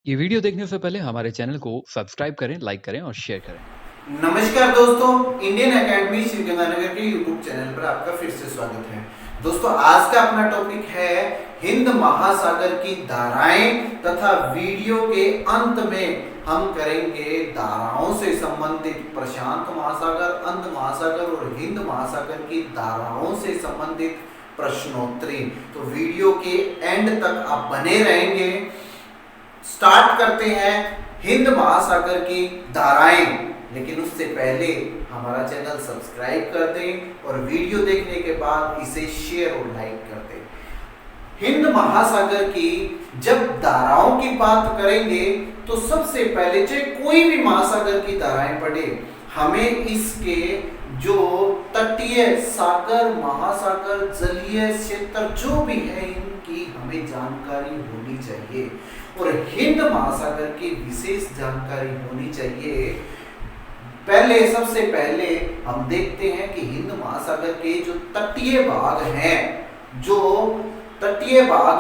ये वीडियो देखने से पहले हमारे चैनल को सब्सक्राइब करें, लाइक करें और शेयर करें। नमस्कार दोस्तों, इंडियन एकेडमी श्रीगंगानगर के यूट्यूब चैनल पर आपका फिर से स्वागत है। दोस्तों, आज का अपना टॉपिक है हिंद महासागर की धाराएं तथा वीडियो के अंत में हम करेंगे धाराओं से संबंधित प्रशांत महासागर, अंध महासागर और हिंद महासागर की धाराओं से संबंधित प्रश्नोत्तरी। तो वीडियो के एंड तक आप बने रहेंगे। स्टार्ट करते हैं हिंद महासागर की धाराएं, लेकिन उससे पहले हमारा चैनल सब्सक्राइब कर दें और वीडियो देखने के बाद इसे शेयर और लाइक कर दें। हिंद महासागर की जब धाराओं की बात करेंगे तो सबसे पहले चाहे कोई भी महासागर की धाराएं पढ़े, हमें इसके जो तटीय सागर, महासागर, जलीय क्षेत्र जो भी है इनकी हमें जानकारी होनी चाहिए और हिंद महासागर की विशेष जानकारी होनी चाहिए। सबसे पहले हम देखते हैं कि हिंद महासागर के जो तटीय भाग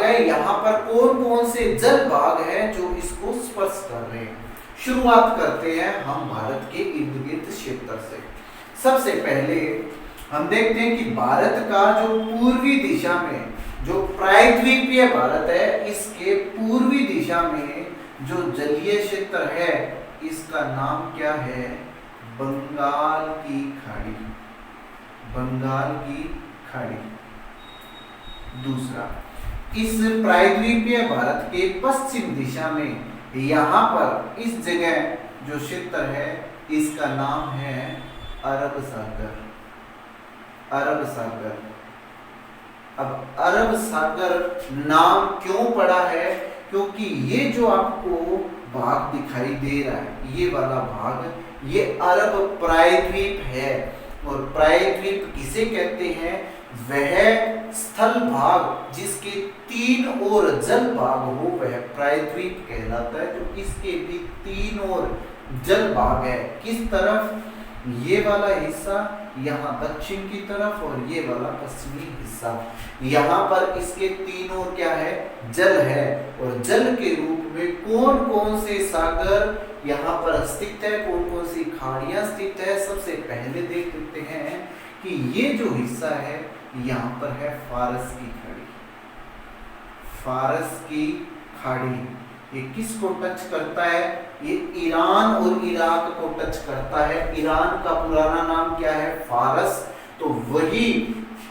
हैं, यहाँ पर कौन कौन से जल भाग हैं जो इसको स्पर्श कर रहे हैं। शुरुआत करते हैं हम भारत के इर्द गिर्द क्षेत्र से। सबसे पहले हम देखते हैं कि भारत का जो पूर्वी दिशा में जो प्रायद्वीपीय भारत है, इसके पूर्वी दिशा में जो जलीय क्षेत्र है इसका नाम क्या है? बंगाल की खाड़ी। बंगाल की खाड़ी। दूसरा, इस प्रायद्वीपीय भारत के पश्चिम दिशा में यहाँ पर इस जगह जो क्षेत्र है इसका नाम है अरब सागर। अरब सागर। अब अरब सागर नाम क्यों पड़ा है? क्योंकि ये जो आपको भाग दिखाई दे रहा है, ये वाला भाग, ये अरब प्रायद्वीप है। और प्रायद्वीप किसे कहते हैं? वह स्थल भाग जिसके तीन ओर जल भाग हो वह प्रायद्वीप कहलाता है। तो इसके भी तीन ओर जल भाग है। किस तरफ? ये वाला हिस्सा यहाँ दक्षिण की तरफ और ये वाला पश्चिमी हिस्सा। यहाँ पर इसके तीन ओर क्या है? जल है। और जल के रूप में कौन कौन से सागर यहाँ पर स्थित है, कौन कौन सी खाड़ियां स्थित है। सबसे पहले देख लेते हैं कि ये जो हिस्सा है यहाँ पर है फारस की खाड़ी। फारस की खाड़ी ये किसको टच करता है? ये ईरान और इराक को टच करता है। ईरान का पुराना नाम क्या है? फारस। तो वही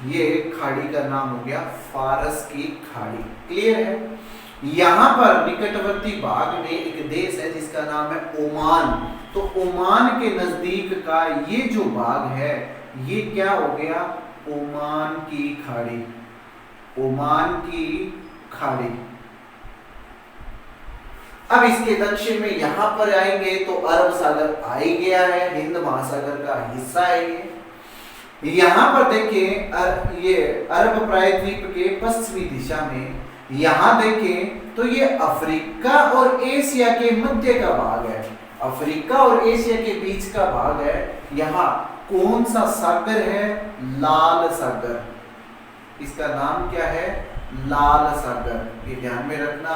ये खाड़ी का नाम हो गया फारस की खाड़ी। क्लियर है? यहाँ पर निकटवर्ती भाग में एक देश है जिसका नाम है ओमान। तो ओमान के नजदीक का ये जो भाग है ये क्या हो गया? ओमान की खाड़ी। ओमान की खाड़ी। अब इसके दक्षिण में यहां पर आएंगे तो अरब सागर आ ही गया है, हिंद महासागर का हिस्सा है ये। यहां पर देखिए ये अरब प्रायद्वीप के पश्चिमी दिशा में यहां देखें तो ये अफ्रीका और एशिया के मध्य का भाग है। अफ्रीका और एशिया के बीच का भाग है। यहाँ कौन सा सागर है? लाल सागर। इसका नाम क्या है? लाल सागर। ये ध्यान में रखना,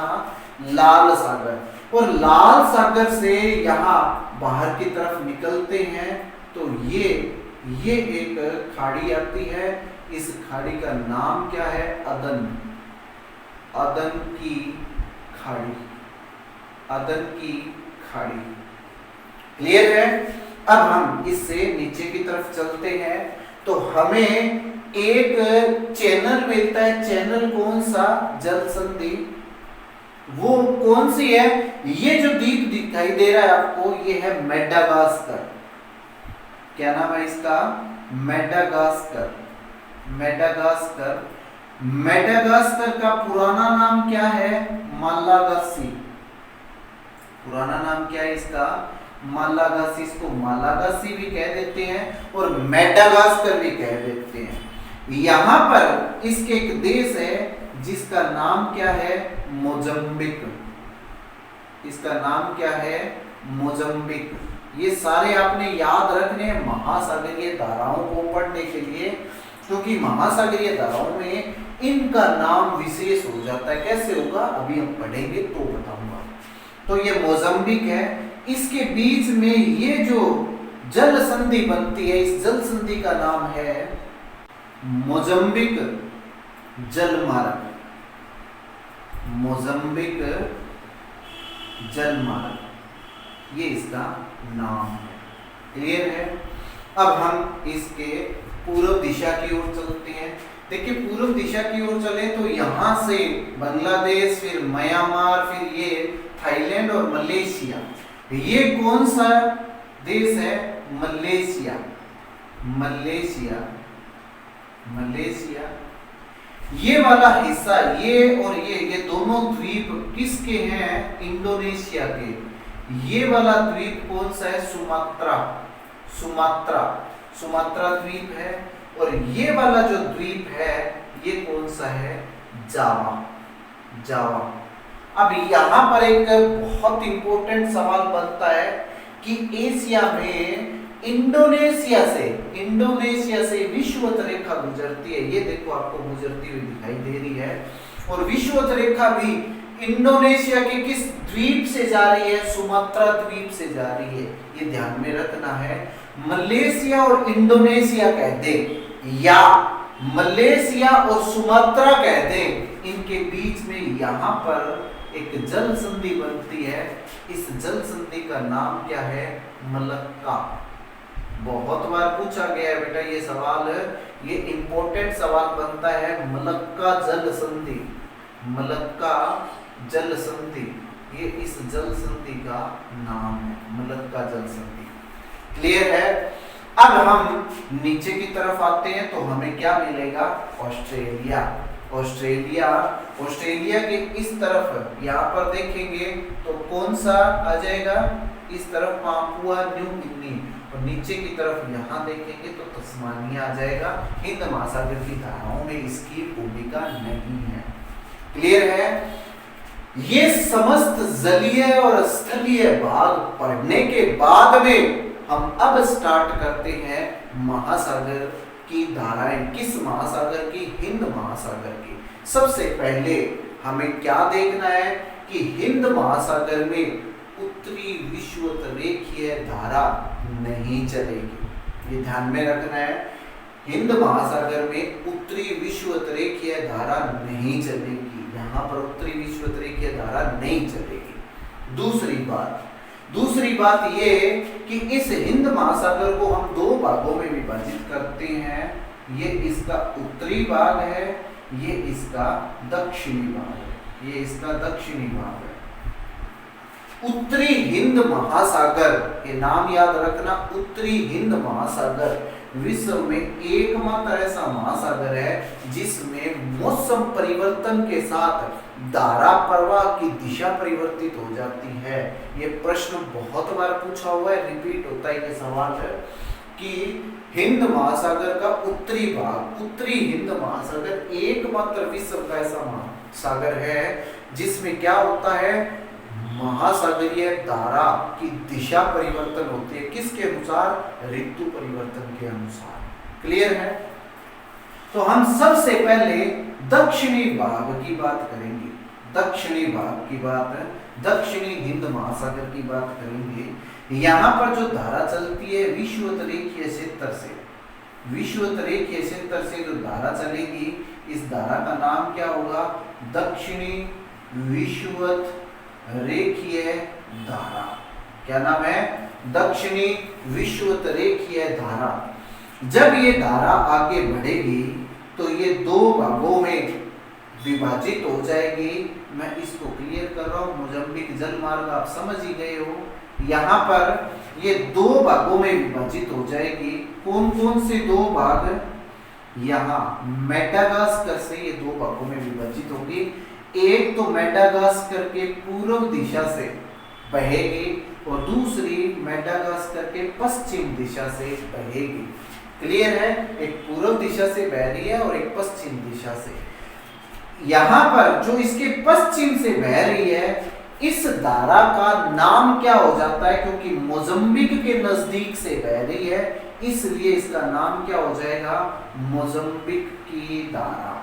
लाल सागर। और लाल सागर से यहाँ बाहर की तरफ निकलते हैं तो ये एक खाड़ी आती है। इस खाड़ी का नाम क्या है? अदन। अदन की खाड़ी। अदन की खाड़ी। क्लियर है? अब हम इससे नीचे की तरफ चलते हैं तो हमें एक चैनल मिलता है। चैनल कौन सा? जल संधि। वो कौन सी है? ये जो द्वीप दिखाई दे रहा है आपको, ये है मेडागास्कर। क्या नाम है इसका? मेडागास्कर। मेडागास्कर। मेडागास्कर का पुराना नाम क्या है? मालागासी। पुराना नाम क्या है इसका? मालागासी। इसको मालागासी भी कह देते हैं और मेडागास्कर भी कह देते हैं। यहाँ पर इसके एक देश है जिसका नाम क्या है? मोजम्बिक। इसका नाम क्या है? मोजम्बिक। ये सारे आपने याद रखने हैं महासागरीय धाराओं को पढ़ने के लिए, क्योंकि महासागरीय धाराओं में इनका नाम विशेष हो जाता है। कैसे होगा अभी हम पढ़ेंगे तो बताऊंगा। तो ये मोजम्बिक है। इसके बीच में ये जो जल संधि बनती है, इस जल संधि का नाम है मोजम्बिक जलमार्ग। मोजम्बिक जलमार्ग ये इसका नाम है। क्लियर है? अब हम इसके पूर्व दिशा की ओर चलते हैं। देखिए पूर्व दिशा की ओर चले तो यहां से बांग्लादेश, फिर म्यांमार, फिर ये थाईलैंड और मलेशिया। ये कौन सा देश है? मलेशिया। Malaysia, Malaysia. ये वाला हिस्सा, ये और ये दोनों द्वीप किसके हैं? इंडोनेशिया के। ये वाला द्वीप कौन सा है? सुमात्रा। सुमात्रा, सुमात्रा द्वीप है। और ये वाला जो द्वीप है ये कौन सा है? जावा। जावा। अब यहां पर एक बहुत इंपॉर्टेंट सवाल बनता है कि एशिया में इंडोनेशिया से विषुवत रेखा गुजरती है। ये देखो आपको गुजरती हुई दिखाई दे रही है। और विषुवत रेखा भी इंडोनेशिया के किस द्वीप से जा रही है? सुमात्रा द्वीप से जा रही है। ये ध्यान में रखना है। मलेशिया और इंडोनेशिया कह दे, या मलेशिया और सुमात्रा कह दे, इनके बीच में यहां पर एक जल संधि बनती है। इस जल संधि का नाम क्या है? मलक्का। बहुत बार पूछा गया है बेटा ये सवाल, ये इंपॉर्टेंट सवाल बनता है। मलक्का जल संधि, मलक्का जल संधि, ये इस जल संधि का नाम है, मलक्का जल संधि। क्लियर है? अब हम नीचे की तरफ आते हैं तो हमें क्या मिलेगा? ऑस्ट्रेलिया। ऑस्ट्रेलिया, ऑस्ट्रेलिया के इस तरफ यहाँ पर देखेंगे तो कौन सा आ जाएगा? इस तरफ पापुआ न्यू गिनी। और नीचे की तरफ यहाँ देखेंगे तो तस्मानिया आ जाएगा। हिंद महासागर की धाराओं में इसकी भूमिका नहीं है। क्लियर है? ये समस्त जलीय और स्थलीय भाग पढ़ने के बाद में हम अब स्टार्ट करते हैं महासागर की धाराएं। किस महासागर की? हिंद महासागर की। सबसे पहले हमें क्या देखना है कि हिंद महासागर में उत्तरी विषुवत रेखीय धारा नहीं चलेगी। ये ध्यान में रखना है। हिंद महासागर में उत्तरी विषुवत रेखीय धारा नहीं चलेगी। यहाँ पर उत्तरी विषुवत रेखीय धारा नहीं चलेगी। दूसरी बात ये कि इस हिंद महासागर को हम दो भागों में विभाजित करते हैं। ये इसका उत्तरी भाग है, ये इसका दक्षिणी भाग है। ये इसका दक्षिणी भाग है। उत्तरी हिंद महासागर, ये नाम याद रखना, उत्तरी हिंद महासागर विश्व में एकमात्र ऐसा महासागर है जिसमें मौसम परिवर्तन के साथ धारा प्रवाह की दिशा परिवर्तित हो जाती है। ये प्रश्न बहुत बार पूछा हुआ है, रिपीट होता है ये सवाल है कि हिंद महासागर का उत्तरी भाग, उत्तरी हिंद महासागर एकमात्र विश्व का ऐसा महासागर है जिसमें क्या होता है? महासागरीय धारा की दिशा परिवर्तन होती है। किसके अनुसार? ऋतु परिवर्तन के अनुसार। क्लियर है? तो हम सबसे पहले दक्षिणी भाग की बात करेंगे। दक्षिणी भाग की बात, दक्षिणी हिंद महासागर की बात करेंगे। यहाँ पर जो धारा चलती है विषुवत रेखीय क्षेत्र से, विषुवत रेखीय क्षेत्र से जो धारा चलेगी, इस धारा का नाम क्या होगा? दक्षिणी विषुवत रेखीय धारा। क्या नाम है? दक्षिणी विषुवत रेखीय धारा। जब ये धारा आगे बढ़ेगी तो ये दो भागों में विभाजित हो जाएगी। मैं इसको क्लियर कर रहा हूं। मोजम्बिक जलमार्ग आप समझ ही गए हो। यहाँ पर ये दो भागों में विभाजित हो जाएगी। कौन कौन से दो भाग? यहाँ मेडागास्कर से ये दो भागों में विभाजित होगी। एक तो मेडागास्कर के पूर्व दिशा से बहेगी और दूसरी मेडागास्कर के पश्चिम दिशा से बहेगी। क्लियर है? एक पूर्व दिशा से बह रही है और एक पश्चिम दिशा से। यहाँ पर जो इसके पश्चिम से बह रही है, इस धारा का नाम क्या हो जाता है? क्योंकि मोजम्बिक के नजदीक से बह रही है, इसलिए इसका नाम क्या हो जाएगा? मोजम्बिक की धारा।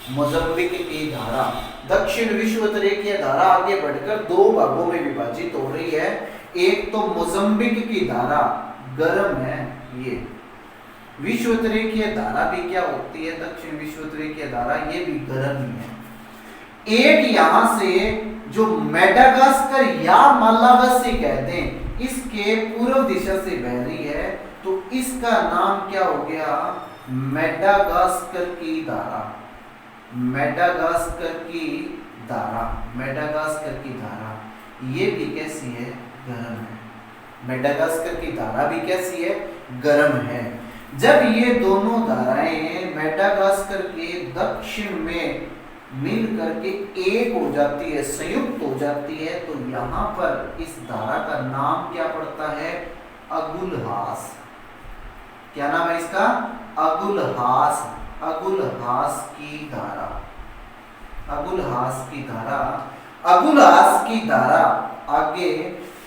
मोजम्बिक की धारा। दक्षिण विषुवतरेखीय धारा आगे बढ़कर दो भागों में विभाजित हो रही है। एक तो मोजम्बिक की धारा गर्म है, ये विषुवतरेखीय धारा भी क्या होती है, दक्षिण विषुवतरेखीय धारा ये भी गर्म ही है। एक यहां से जो मेडागास्कर या मालावासी कहते हैं, इसके पूर्व दिशा से बह रही है, तो इसका नाम क्या हो गया, मेडागास्कर की धारा। मेडागास्कर की धारा, मेडागास्कर की धारा ये भी कैसी है, गर्म है। मेडागास्कर की धारा भी कैसी है, गर्म है। जब ये दोनों धाराएं मेडागास्कर के दक्षिण में मिल करके एक हो जाती है, संयुक्त हो जाती है, तो यहां पर इस धारा का नाम क्या पड़ता है, अगुलहास। क्या नाम है इसका, अगुलहास। अगुलहास की धारा, अगुलहास की धारा। अगुलहास की धारा आगे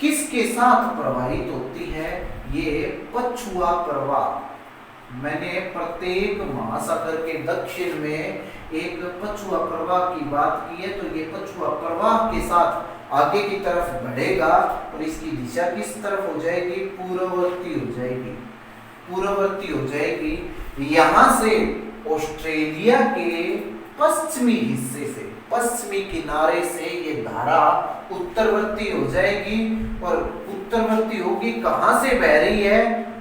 किसके साथ प्रवाहित होती है, ये पछुआ प्रवाह। मैंने प्रत्येक महासागर के दक्षिण में एक पछुआ प्रवाह की बात की है, तो ये पछुआ प्रवाह के साथ आगे की तरफ बढ़ेगा और इसकी दिशा किस तरफ हो जाएगी, पूर्ववर्ती हो जाएगी, पूर्ववर्ती हो जाएगी। यहां से ऑस्ट्रेलिया के पश्चिमी हिस्से से, पश्चिमी किनारे से ये धारा उत्तरवर्ती हो जाएगी और उत्तरवर्ती होगी, कहां से बह रही है,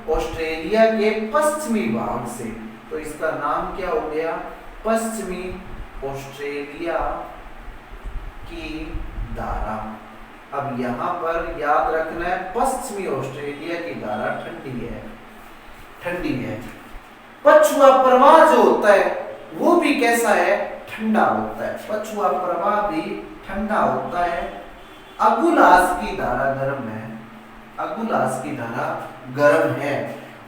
ऑस्ट्रेलिया के पश्चिमी भाग से। तो इसका नाम क्या हो गया, पश्चिमी ऑस्ट्रेलिया की धारा। अब यहां पर याद रखना है, पश्चिमी ऑस्ट्रेलिया की धारा ठंडी है, ठंडी है। पछुआ प्रवाह जो होता है वो भी कैसा है, ठंडा होता है। पछुआ प्रवाह भी ठंडा होता है। अगुलास की धारा गर्म है, अगुलास की धारा गर्म है।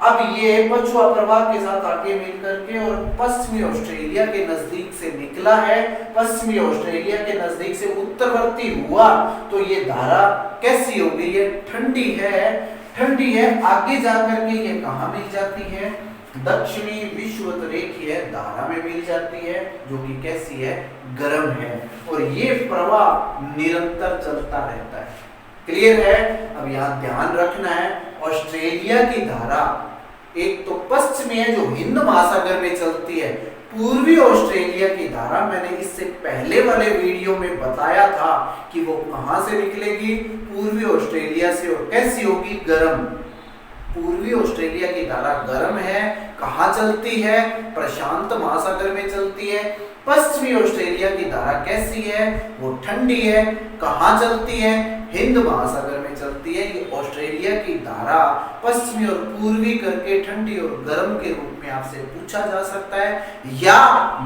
अब ये पछुआ प्रवाह के साथ आगे मिल करके और पश्चिमी ऑस्ट्रेलिया के नजदीक से निकला है, पश्चिमी ऑस्ट्रेलिया के नजदीक से उत्तरवर्ती हुआ, तो ये धारा कैसी हो गई है, ठंडी है, ठंडी है। आगे जाकर के ये कहां मिल जाती है, दक्षिणी विषुवतरेखीय धारा में मिल जाती है, जो कि कैसी है, गर्म है। और ये प्रवाह निरंतर चलता रहता है। क्लियर है। अब यहां ध्यान रखना है, ऑस्ट्रेलिया की धारा एक तो पश्चिमी है जो हिंद महासागर में चलती है। पूर्वी ऑस्ट्रेलिया की धारा मैंने इससे पहले वाले वीडियो में बताया था कि वो कहां से निकलेगी, पूर्वी ऑस्ट्रेलिया से, और कैसी होगी, गर्म। पूर्वी ऑस्ट्रेलिया की धारा गर्म है, कहां चलती है, प्रशांत महासागर में चलती है। पश्चिमी ऑस्ट्रेलिया की धारा कैसी है, वो ठंडी है, कहां चलती है, हिंद महासागर में चलती है। ये ऑस्ट्रेलिया की धारा पश्चिमी और पूर्वी करके ठंडी और गर्म के रूप में आपसे पूछा जा सकता है, या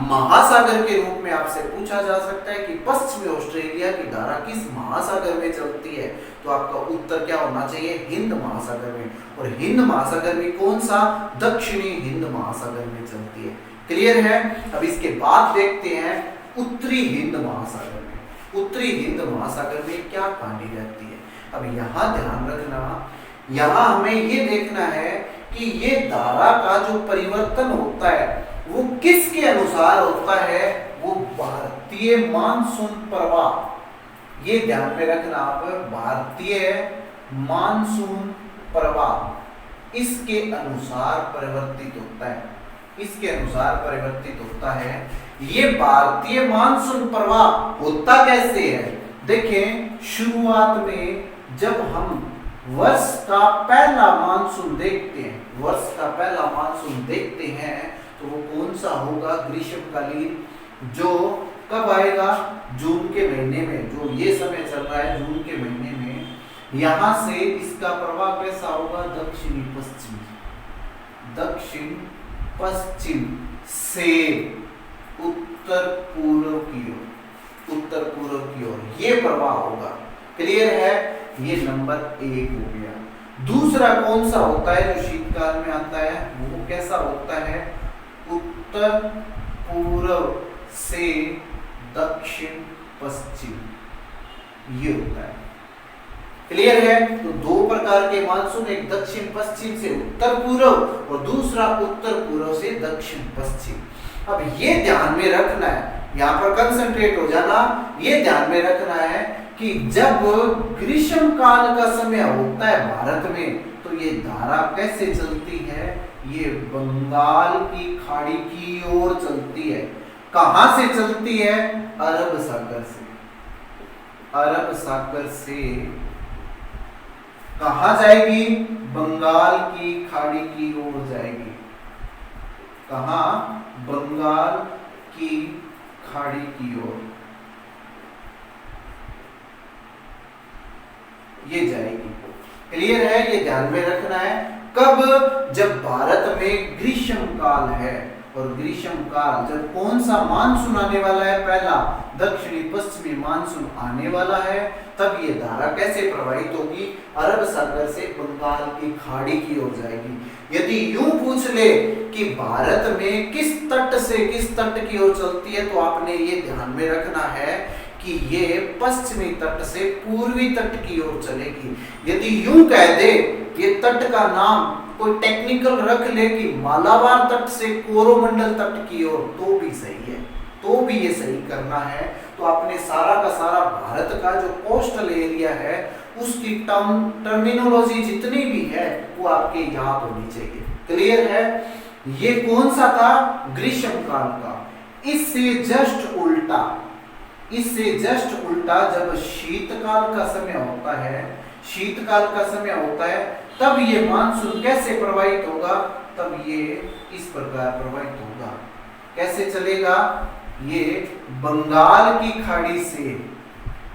महासागर के रूप में आपसे पूछा जा सकता है कि पश्चिमी ऑस्ट्रेलिया की धारा किस महासागर में चलती है। तो आपका उत्तर क्या होना चाहिए, हिंद महासागर में। और हिंद महासागर में कौन सा, दक्षिणी हिंद महासागर में चलती है। क्लियर है। अब इसके बाद देखते हैं उत्तरी हिंद महासागर में। उत्तरी हिंद महासागर में क्या कहानी रहती है। अब यहाँ ध्यान रखना, यहाँ हमें ये देखना है कि ये धारा का जो परिवर्तन होता है वो किसके अनुसार होता है, वो भारतीय मानसून प्रवाह। ये ध्यान में रखना आप, भारतीय मानसून प्रवाह इसके अनुसार परिवर्तित होता है, इसके अनुसार परिवर्तित होता है। ये भारतीय मानसून प्रवाह होता कैसे है, देखें शुरुआत में जब हम वर्ष का पहला मानसून देखते हैं, वर्ष का पहला मानसून देखते हैं, तो वो कौन सा होगा, ग्रीष्मकालीन, जो कब आएगा, जून के महीने में। जो ये समय चल रहा है जून के महीने में, यहां से इसका प्रवाह कैसा होगा, दक्षिणी पश्चिम, दक्षिण पश्चिम से उत्तर पूर्व की ओर, उत्तर पूर्व की ओर ये प्रवाह होगा। क्लियर है। ये नंबर 1 हो गया। दूसरा कौन सा होता है जो शीतकाल में आता है, वो कैसा होता है, उत्तर पूर्व से दक्षिण पश्चिम, ये होता है। क्लियर है। तो दो प्रकार के मानसून, एक दक्षिण पश्चिम से उत्तर पूर्व और दूसरा उत्तर पूर्व से दक्षिण पश्चिम। अब ये ध्यान में रखना है, यहाँ पर कंसंट्रेट हो जाना, ये ध्यान में रखना है कि जब ग्रीष्म काल का समय होता है भारत में तो ये धारा कैसे चलती है, ये बंगाल की खाड़ी की ओर चलती है। कहां से चलती है? अरब सागर से। अरब सागर से कहां जाएगी? बंगाल की खाड़ी की ओर जाएगी। कहां? बंगाल की खाड़ी की ओर ये जाएगी। क्लियर है? ये ध्यान में रखना है। कब? जब भारत में ग्रीष्म काल है, और ग्रीष्म काल जब कौन सा मानसून आने वाला है? पहला दक्षिणी पश्चिमी मानसून आने वाला है, तब ये धारा कैसे प्रवाहित होगी? अरब सागर से बंगाल की खाड़ी की ओर जाएगी। यदि यूं पूछ ले कि भारत में किस तट से किस तट की ओर चलती है, तो आपने ये ध्यान में रखना है कि ये पश्चिमी तट से पूर्वी तट की ओर चलेगी। यदि यूं कह दे, ये तट का नाम कोई टेक्निकल रख ले कि मालाबार तट से कोरोमंडल तट की ओर, तो भी सही है, तो भी ये सही करना है। तो आपने सारा का सारा भारत का जो कोस्टल एरिया है उसकी टर्मिनोलॉजी जितनी भी है वो आपके याद होनी चाहिए। क्लियर है? ये कौन सा था? ग्रीष्म काल का। इससे जस्ट उल्टा, इससे जस्ट उल्टा जब शीतकाल का समय होता है, शीतकाल का समय होता है, तब ये मानसून कैसे प्रवाहित होगा? तब ये इस प्रकार प्रवाहित होगा। कैसे चलेगा? ये बंगाल की खाड़ी से,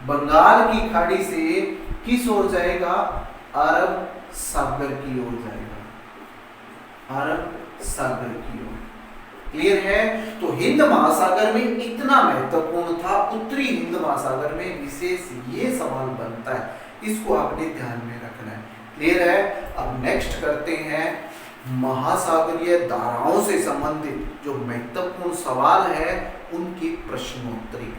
बंगाल की खाड़ी से किस ओर जाएगा? अरब सागर की ओर जाएगा। अरब सागर की ओर। क्लियर है? तो हिंद महासागर में इतना महत्वपूर्ण था, उत्तरी हिंद महासागर में विशेष ये सवाल बनता है, इसको आपने ध्यान में रखना है। क्लियर है? अब नेक्स्ट करते हैं महासागरीय धाराओं से संबंधित जो महत्वपूर्ण सवाल है उनकी प्रश्नोत्तरी।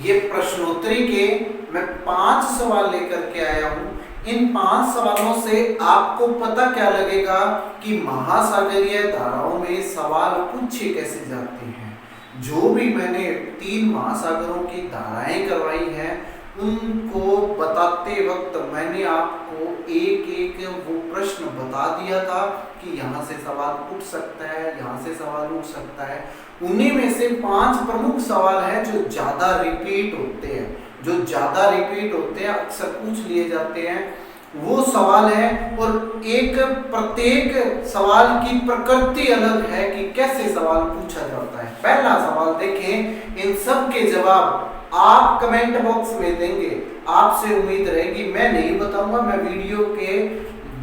ये प्रश्नोत्तरी के मैं 5 सवाल लेकर के आया हूं। इन 5 सवालों से आपको पता क्या लगेगा कि महासागरीय धाराओं में सवाल पूछे कैसे जाते हैं। जो भी मैंने 3 महासागरों की धाराएं करवाई हैं उनको बताते वक्त मैंने आपको एक एक वो प्रश्न बता दिया था कि यहाँ से सवाल उठ सकता है, यहाँ से सवाल उठ सकता है। उन्हीं में से 5 प्रमुख सवाल हैं जो ज्यादा रिपीट होते हैं, जो ज्यादा रिपीट होते हैं, अक्सर पूछ लिए जाते हैं, वो सवाल है। और एक प्रत्येक सवाल की प्रकृति अलग है कि कैसे सवाल पूछा जाता है। पहला सवाल देखें, इन सब के जवाब आप कमेंट बॉक्स में देंगे। आपसे उम्मीद रहेगी, मैं नहीं बताऊंगा, मैं वीडियो के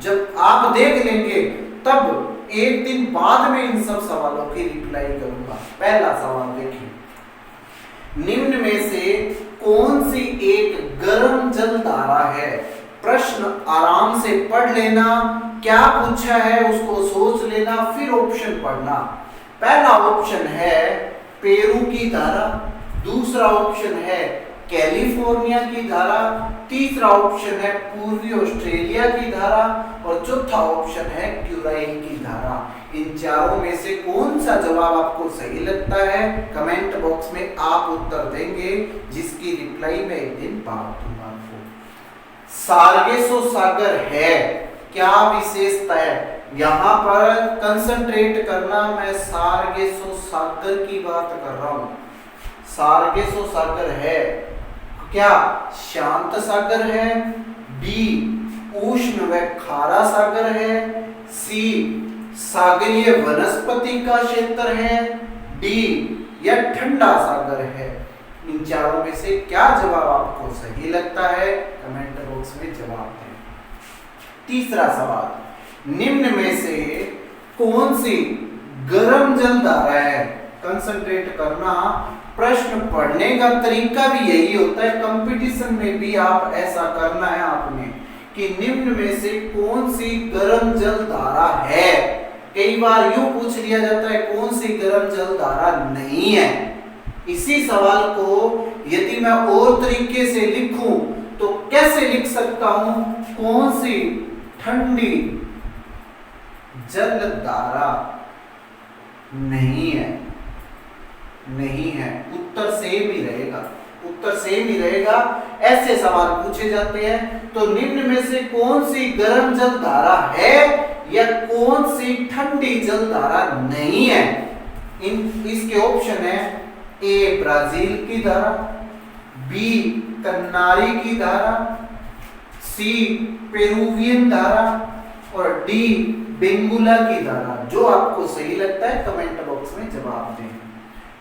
जब आप देख लेंगे तब एक दिन बाद में इन सब सवालों की रिप्लाई करूंगा। पहला सवाल देखिए, निम्न में से कौन सी एक गर्म जल धारा है? प्रश्न आराम से पढ़ लेना, क्या पूछा है उसको सोच लेना, फिर ऑप्शन पढ़ना। पहला ऑप्शन है पेरू की धारा, दूसरा ऑप्शन है कैलिफोर्निया की धारा, तीसरा ऑप्शन है पूर्वी ऑस्ट्रेलिया की धारा, और चौथा ऑप्शन है क्यूराइल की धारा। इन चारों में से कौन सा जवाब आपको सही लगता है? कमेंट बॉक्स में आप उत्तर देंगे, जिसकी रिप्लाई मैं एक दिन बाद दूंगा। सार्गेसो सागर है, क्या विशेषता है? यहां पर कंसंट्रेट करना, मैं सार्गेसो सागर की बात कर रहा हूं। सार्गेसो सागर है क्या? शांत सागर है, बी उष्ण व खारा सागर है, सी सागरीय वनस्पति का क्षेत्र है, डी या ठंडा सागर है। इन चारों में से क्या जवाब आपको सही लगता है? कमेंट बॉक्स में जवाब दें। तीसरा सवाल, निम्न में से कौन सी गर्म जल धारा है? कंसंट्रेट करना, प्रश्न पढ़ने का तरीका भी यही होता है, कंपटीशन में भी आप ऐसा करना है आपने कि निम्न में से कौन सी गर्म जल धारा है। कई बार यूं पूछ लिया जाता है कौन सी गर्म जल धारा नहीं है। इसी सवाल को यदि मैं और तरीके से लिखूं तो कैसे लिख सकता हूं? कौन सी ठंडी जल धारा नहीं है? नहीं है, उत्तर सेम ही रहेगा, उत्तर सेम ही रहेगा। ऐसे सवाल पूछे जाते हैं। तो निम्न में से कौन सी गर्म जल धारा है या कौन सी ठंडी जल धारा नहीं है? इसके ऑप्शन है ए ब्राजील की धारा, बी कन्नारी की धारा, सी पेरुवियन धारा और डी बेंगुला की धारा। जो आपको सही लगता है कमेंट बॉक्स में जवाब दें।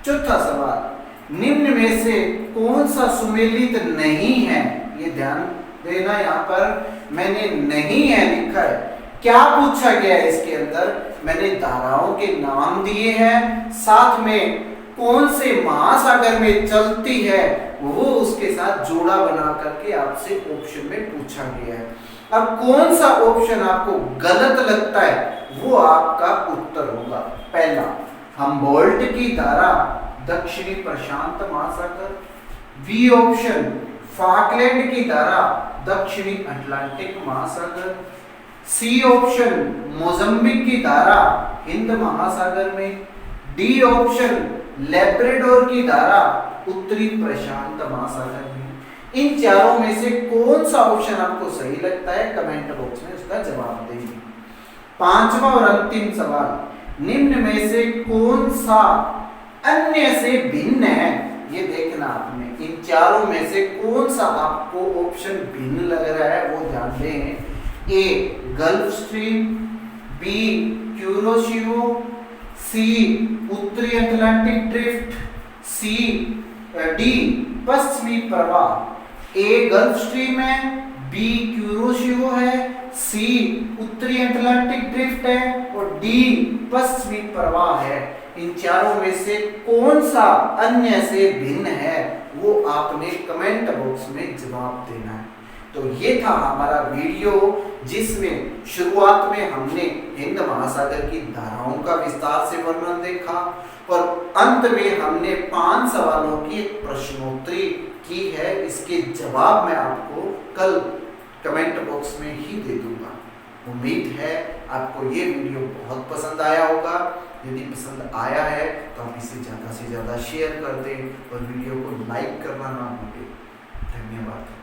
चौथा सवाल, निम्न में से कौन सा सुमेलित नहीं है? ये ध्यान देना, यहाँ पर मैंने नहीं है लिखा है। क्या पूछा गया है इसके अंदर? मैंने धाराओं के नाम दिए हैं, साथ में कौन से महासागर में चलती है वो उसके साथ जोड़ा बना करके आपसे ऑप्शन में पूछा गया है। अब कौन सा ऑप्शन आपको गलत लगता है वो आपका उत्तर होगा। पहला, हम्बोल्ट की धारा दक्षिणी प्रशांत महासागर, बी ऑप्शन फॉकलैंड की धारा दक्षिणी अटलांटिक महासागर, सी ऑप्शन मोजम्बिक की धारा हिंद महासागर में, डी ऑप्शन लेब्राडोर की धारा उत्तरी प्रशांत महासागर में। इन चारों में से कौन सा ऑप्शन आपको सही लगता है कमेंट बॉक्स में उसका जवाब देंगे। पांचवा और अंतिम सवाल, निम्न में से कौन सा अन्य से भिन्न है? ये देखना आपने, इन चारों में से कौन सा आपको ऑप्शन भिन्न लग रहा है वो ध्यान दें। A Gulf Stream, B Kuroshio, C उत्तरी अटलांटिक ड्रिफ्ट, सी डी पश्चिमी प्रवाह। ए गल्फ स्ट्रीम है, बी क्यूरोशियो है, सी उत्तरी अटलांटिक ड्रिफ्ट है और डी पश्चिमी प्रवाह है। इन चारों में से कौन सा अन्य से भिन्न है वो आपने कमेंट बॉक्स में जवाब देना है। तो ये था हमारा वीडियो जिसमें शुरुआत में हमने हिंद महासागर की धाराओं का विस्तार से वर्णन देखा और अंत में हमने 5 सवालों की एक प्रश्नोत्तरी की है। इसके जवाब मैं आपको कल कमेंट बॉक्स में ही दे दूंगा। उम्मीद है आपको ये वीडियो बहुत पसंद आया होगा। यदि पसंद आया है तो आप इसे ज़्यादा से ज़्यादा शेयर कर दें और वीडियो को लाइक करना ना भूलें। धन्यवाद।